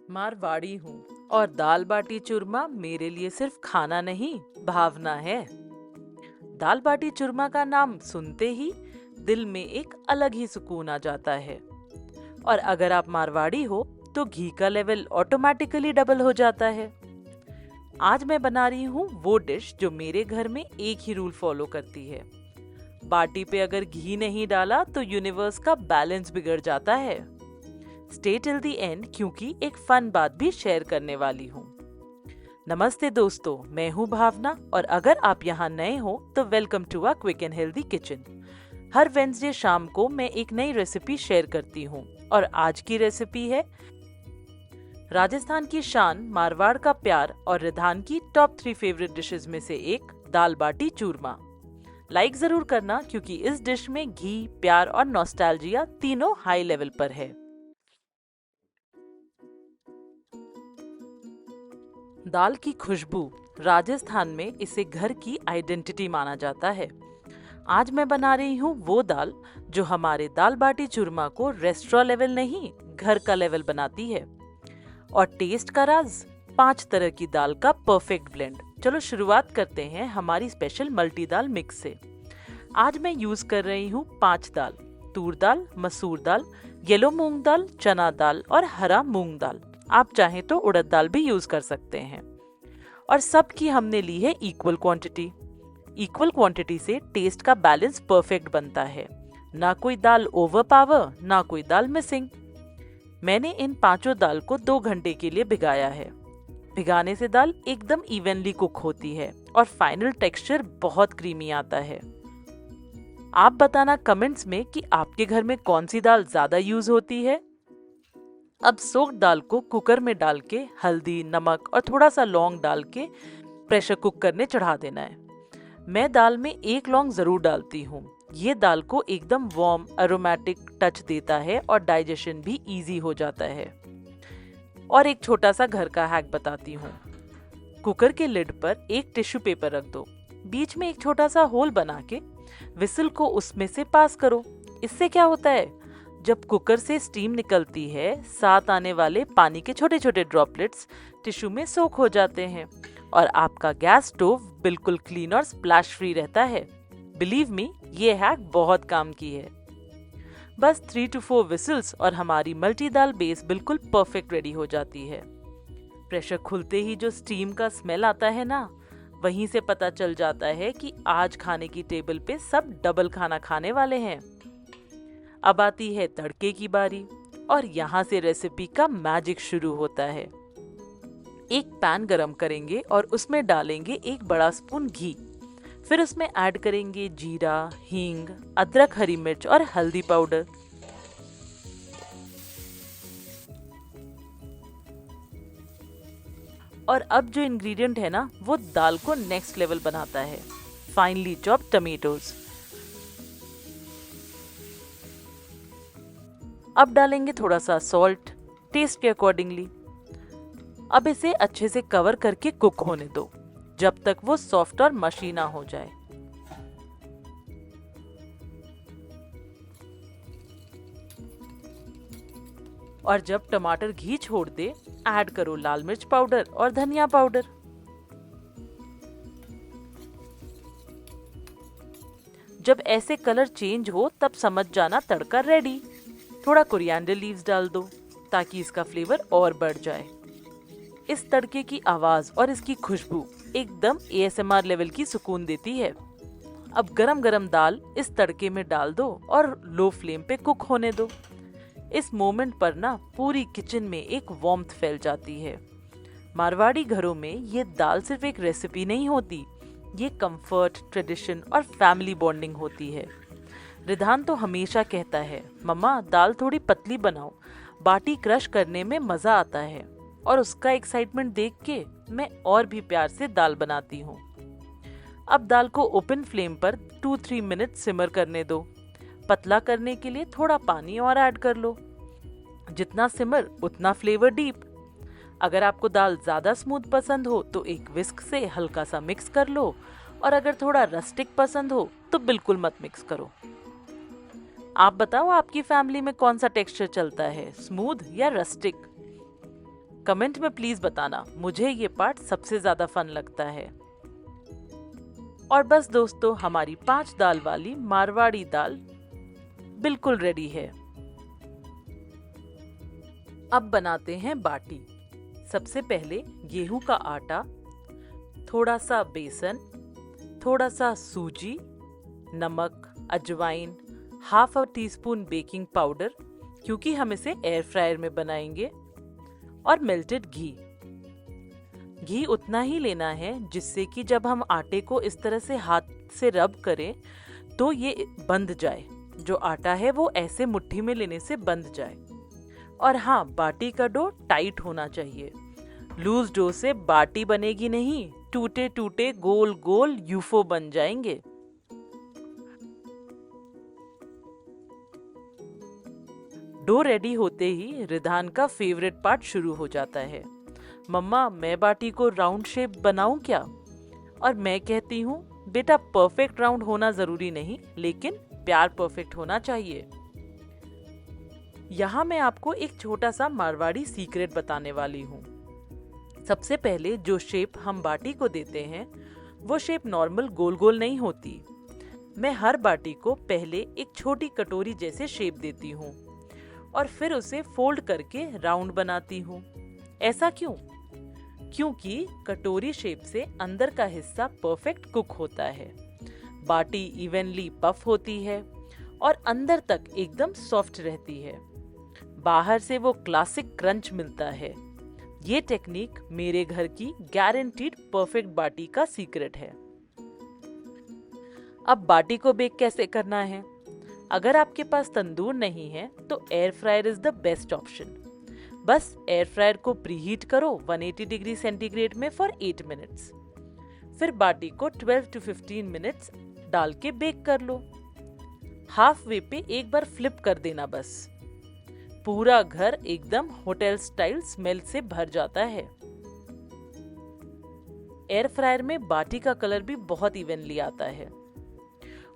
मारवाड़ी हूँ और दाल बाटी चूरमा मेरे लिए सिर्फ खाना नहीं, भावना है। दाल बाटी चूरमा का नाम सुनते ही दिल में एक अलग ही सुकून आ जाता है। और अगर आप मारवाड़ी हो तो घी का लेवल ऑटोमेटिकली डबल हो जाता है। आज मैं बना रही हूँ वो डिश जो मेरे घर में एक ही रूल फॉलो करती है। बाटी पे अगर घी नहीं डाला तो यूनिवर्स का बैलेंस बिगड़ जाता है। स्टे टिल द एंड क्योंकि एक फन बात भी शेयर करने वाली हूँ। नमस्ते दोस्तों, मैं हूँ भावना और अगर आप यहाँ नए हो तो welcome to a quick and healthy kitchen. हर वेडनेसडे शाम को मैं एक नई रेसिपी शेयर करती हूँ और आज की रेसिपी है राजस्थान की शान, मारवाड़ का प्यार और रिधान की टॉप 3 फेवरेट डिशेस में से एक दाल बाटी चूरमा। लाइक जरूर करना क्योंकि इस डिश में घी, प्यार और नॉस्टैल्जिया तीनों हाई लेवल पर है। दाल की खुशबू, राजस्थान में इसे घर की आइडेंटिटी माना जाता है। आज मैं बना रही हूँ वो दाल जो हमारे दाल बाटी चूरमा को रेस्टोरेंट लेवल नहीं, घर का लेवल बनाती है। और टेस्ट का राज, 5 तरह की दाल का परफेक्ट ब्लेंड। चलो शुरुआत करते हैं हमारी स्पेशल मल्टी दाल मिक्स से। आज मैं यूज कर रही हूँ 5 दाल: तूर दाल, मसूर दाल, येलो मूंग दाल, चना दाल और हरा मूंग दाल। आप चाहें तो उड़द दाल भी यूज कर सकते हैं। और सब की हमने ली है इक्वल क्वांटिटी। इक्वल क्वांटिटी से टेस्ट का बैलेंस परफेक्ट बनता है। ना कोई दाल ओवर पावर, ना कोई दाल मिसिंग। मैंने इन 5 दाल को 2 घंटे के लिए भिगाया है। भिगाने से दाल एकदम इवनली कुक होती है और फाइनल टेक्सचर बहुत क्रीमी आता है। आप बताना कमेंट्स में कि आपके घर में कौन सी दाल ज्यादा यूज होती है। अब सोक्ड दाल को कुकर में डाल के हल्दी, नमक और थोड़ा सा लौंग डाल के प्रेशर कुक करने चढ़ा देना है। मैं दाल में 1 लौंग जरूर डालती हूँ। ये दाल को एकदम वार्म अरोमेटिक टच देता है और डाइजेशन भी इजी हो जाता है। और एक छोटा सा घर का हैक बताती हूँ। कुकर के लिड पर एक टिश्यू पेपर रख दो, बीच में एक छोटा सा होल बना के विसल को उसमें से पास करो। इससे क्या होता है, जब कुकर से स्टीम निकलती है, साथ आने वाले पानी के छोटे छोटे ड्रॉपलेट्स टिश्यू में सोक हो जाते हैं और आपका गैस स्टोव बिल्कुल क्लीन और स्प्लैश फ्री रहता है। बिलीव मी, ये हैक बहुत काम की है। बस 3 to 4 विसल्स और हमारी मल्टी दाल बेस बिल्कुल परफेक्ट रेडी हो जाती है। प्रेशर खुलते ही जो स्टीम का स्मेल आता है ना, वहीं से पता चल जाता है कि आज खाने की टेबल पे सब डबल खाना खाने वाले हैं। अब आती है तड़के की बारी और यहाँ से रेसिपी का मैजिक शुरू होता है। एक पैन गरम करेंगे और उसमें डालेंगे 1 बड़ा स्पून घी। फिर उसमें ऐड करेंगे जीरा, हींग, अदरक, हरी मिर्च और हल्दी पाउडर। और अब जो इंग्रेडिएंट है ना, वो दाल को नेक्स्ट लेवल बनाता है। Finally chopped tomatoes. अब डालेंगे थोड़ा सा सॉल्ट, टेस्ट के अकॉर्डिंगली। अब इसे अच्छे से कवर करके कुक होने दो जब तक वो सॉफ्ट और मशी ना हो जाए। और जब टमाटर घी छोड़ दे, ऐड करो लाल मिर्च पाउडर और धनिया पाउडर। जब ऐसे कलर चेंज हो तब समझ जाना तड़का रेडी। थोड़ा कोरिएंडर लीव्स डाल दो ताकि इसका फ्लेवर और बढ़ जाए। इस तड़के की आवाज और इसकी खुशबू एकदम ASMR लेवल की सुकून देती है। अब गरम गरम दाल इस तड़के में डाल दो और लो फ्लेम पे कुक होने दो। इस मोमेंट पर ना पूरी किचन में एक वार्मथ फैल जाती है। मारवाड़ी घरों में ये दाल सिर्फ एक रेसिपी नहीं होती, ये कंफर्ट, ट्रेडिशन और फैमिली बॉन्डिंग होती है। रिधान तो हमेशा कहता है, मम्मा दाल थोड़ी पतली बनाओ, बाटी क्रश करने में मजा आता है। और उसका एक्साइटमेंट देख के मैं और भी प्यार से दाल बनाती हूँ। अब दाल को ओपन फ्लेम पर 2-3 मिनट सिमर करने दो। पतला करने के लिए थोड़ा पानी और ऐड कर लो। जितना सिमर उतना फ्लेवर डीप। अगर आपको दाल ज्यादा स्मूथ पसंद हो तो एक विस्क से हल्का सा मिक्स कर लो, और अगर थोड़ा रस्टिक पसंद हो तो बिल्कुल मत मिक्स करो। आप बताओ आपकी फैमिली में कौन सा टेक्सचर चलता है, स्मूथ या रस्टिक? कमेंट में प्लीज बताना, मुझे ये पार्ट सबसे ज्यादा फन लगता है। और बस दोस्तों, हमारी 5 दाल वाली मारवाड़ी दाल बिल्कुल रेडी है। अब बनाते हैं बाटी। सबसे पहले गेहूं का आटा, थोड़ा सा बेसन, थोड़ा सा सूजी, नमक, अजवाइन, हाफ टीस्पून बेकिंग पाउडर क्योंकि हम इसे एयर फ्रायर में बनाएंगे, और मेल्टेड घी। घी उतना ही लेना है जिससे कि जब हम आटे को इस तरह से हाथ से रब करें तो ये बंध जाए, जो आटा है वो ऐसे मुट्ठी में लेने से बंध जाए। और हाँ, बाटी का डो टाइट होना चाहिए। लूज डो से बाटी बनेगी नहीं, टूटे टूटे गोल गोल यूफो बन जाएंगे। डो रेडी होते ही रिधान का फेवरेट पार्ट शुरू हो जाता है। मम्मा, मैं बाटी को राउंड शेप बनाऊं क्या? और मैं कहती हूँ, बेटा परफेक्ट राउंड होना जरूरी नहीं, लेकिन प्यार परफेक्ट होना चाहिए। यहाँ मैं आपको एक छोटा सा मारवाड़ी सीक्रेट बताने वाली हूँ। सबसे पहले जो शेप हम बाटी को देते हैं वो शेप नॉर्मल गोल गोल नहीं होती। मैं हर बाटी को पहले एक छोटी कटोरी जैसे शेप देती हूँ और फिर उसे फोल्ड करके राउंड बनाती हूँ। ऐसा क्यों? क्योंकि कटोरी शेप से अंदर का हिस्सा परफेक्ट कुक होता है, बाटी इवनली पफ होती है और अंदर तक एकदम सॉफ्ट रहती है। बाहर से वो क्लासिक क्रंच मिलता है। ये टेक्निक मेरे घर की गारंटीड परफेक्ट बाटी का सीक्रेट है। अब बाटी को बेक कैसे करना है? अगर आपके पास तंदूर नहीं है तो air fryer is the best option. बस एयर फ्रायर को प्रीहीट करो 180 डिग्री सेंटीग्रेड में फॉर 8 मिनट्स। फिर बाटी को 12 to 15 मिनट्स डाल के बेक कर लो। हाफ वे पे एक बार फ्लिप कर देना बस। पूरा घर एकदम होटल स्टाइल स्मेल से भर जाता है। एयर फ्रायर में बाटी का कलर भी बहुत इवनली आता है।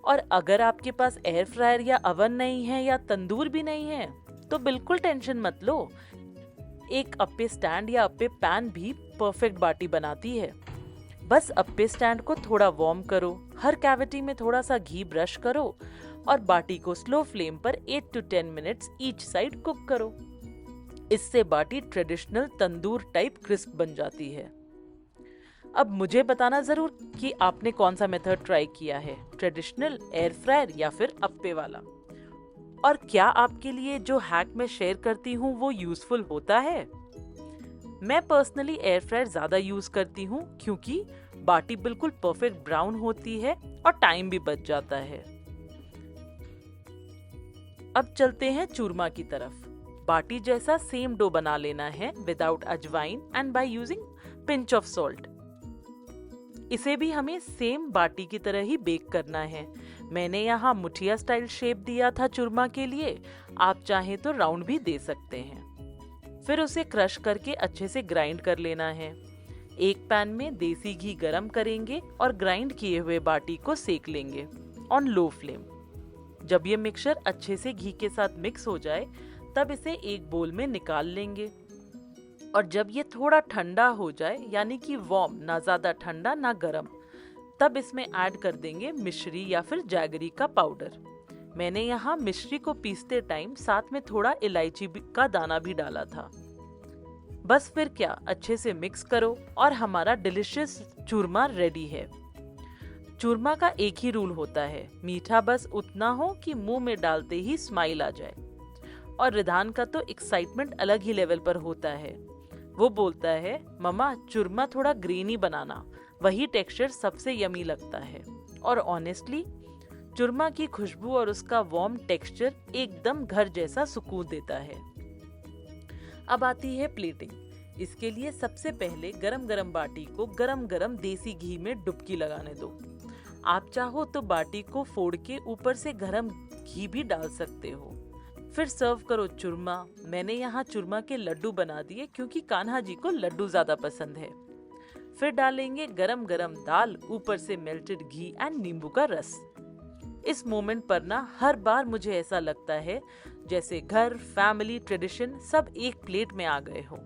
और अगर आपके पास एयर फ्रायर या अवन नहीं है या तंदूर भी नहीं है तो बिल्कुल टेंशन मत लो। एक अप्पे स्टैंड या अप्पे पैन भी परफेक्ट बाटी बनाती है। बस अप्पे स्टैंड को थोड़ा वार्म करो, हर कैविटी में थोड़ा सा घी ब्रश करो और बाटी को स्लो फ्लेम पर 8 to 10 minutes each side cook करो। इससे बाटी ट्रेडिशनल तंदूर टाइप क्रिस्प बन जाती है। अब मुझे बताना जरूर कि आपने कौन सा मेथड ट्राई किया है, ट्रेडिशनल, एयर फ्रायर या फिर अप्पे वाला। और क्या आपके लिए जो हैक मैं शेयर करती हूँ वो यूजफुल होता है? मैं पर्सनली एयर फ्रायर ज्यादा यूज करती हूँ क्योंकि बाटी बिल्कुल परफेक्ट ब्राउन होती है और टाइम भी बच जाता है। अब चलते हैं चूरमा की तरफ। बाटी जैसा सेम डो बना लेना है विदाउट अजवाइन and by using pinch of salt. इसे भी हमें सेम बाटी की तरह ही बेक करना है। मैंने यहाँ मुठिया स्टाइल शेप दिया था चूरमा के लिए, आप चाहें तो राउंड भी दे सकते हैं। फिर उसे क्रश करके अच्छे से ग्राइंड कर लेना है। एक पैन में देसी घी गरम करेंगे और ग्राइंड किए हुए बाटी को सेक लेंगे ऑन लो फ्लेम। जब ये मिक्सचर अच्छे से घी के साथ मिक्स हो जाए तब इसे एक बोल में निकाल लेंगे। और जब ये थोड़ा ठंडा हो जाए, यानी कि वार्म, ना ज्यादा ठंडा ना गरम, तब इसमें ऐड कर देंगे मिश्री या फिर जैगरी का पाउडर। मैंने यहाँ मिश्री को पीसते टाइम साथ में थोड़ा इलायची का दाना भी डाला था। बस फिर क्या, अच्छे से मिक्स करो और हमारा डिलिशियस चूरमा रेडी है। चूरमा का एक ही रूल होता है, मीठा बस उतना हो कि मुंह में डालते ही स्माइल आ जाए। और रिधान का तो एक्साइटमेंट अलग ही लेवल पर होता है। वो बोलता है, मम्मा चूरमा थोड़ा ग्रीनी बनाना, वही टेक्सचर सबसे यमी लगता है। और ऑनेस्टली चूरमा की खुशबू और उसका वार्म टेक्सचर एकदम घर जैसा सुकून देता है। अब आती है प्लेटिंग। इसके लिए सबसे पहले गरम गरम बाटी को गरम गरम देसी घी में डुबकी लगाने दो। आप चाहो तो बाटी को फोड़ के ऊपर से गरम घी भी डाल सकते हो। फिर सर्व करो चूरमा। मैंने यहाँ चूरमा के लड्डू बना दिए क्योंकि कान्हा जी को लड्डू ज्यादा पसंद है। फिर डालेंगे गरम गरम दाल, ऊपर से मेल्टेड घी एंड नींबू का रस। इस मोमेंट पर ना हर बार मुझे ऐसा लगता है जैसे घर, फैमिली, ट्रेडिशन सब एक प्लेट में आ गए हो।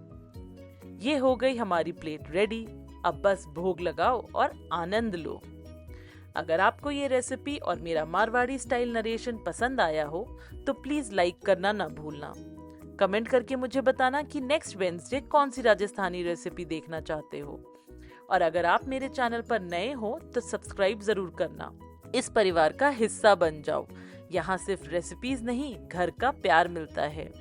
ये हो गई हमारी प्लेट रेडी। अब बस भोग लगाओ और आनंद लो। अगर आपको ये रेसिपी और मेरा मारवाड़ी स्टाइल नरेशन पसंद आया हो तो प्लीज लाइक करना ना भूलना। कमेंट करके मुझे बताना कि नेक्स्ट वेडनेसडे कौन सी राजस्थानी रेसिपी देखना चाहते हो। और अगर आप मेरे चैनल पर नए हो तो सब्सक्राइब जरूर करना। इस परिवार का हिस्सा बन जाओ। यहाँ सिर्फ रेसिपीज नहीं, घर का प्यार मिलता है।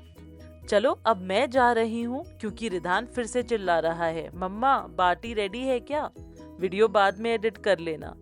चलो अब मैं जा रही हूँ क्योंकि रिधान फिर से चिल्ला रहा है, मम्मा बाटी रेडी है क्या? वीडियो बाद में एडिट कर लेना।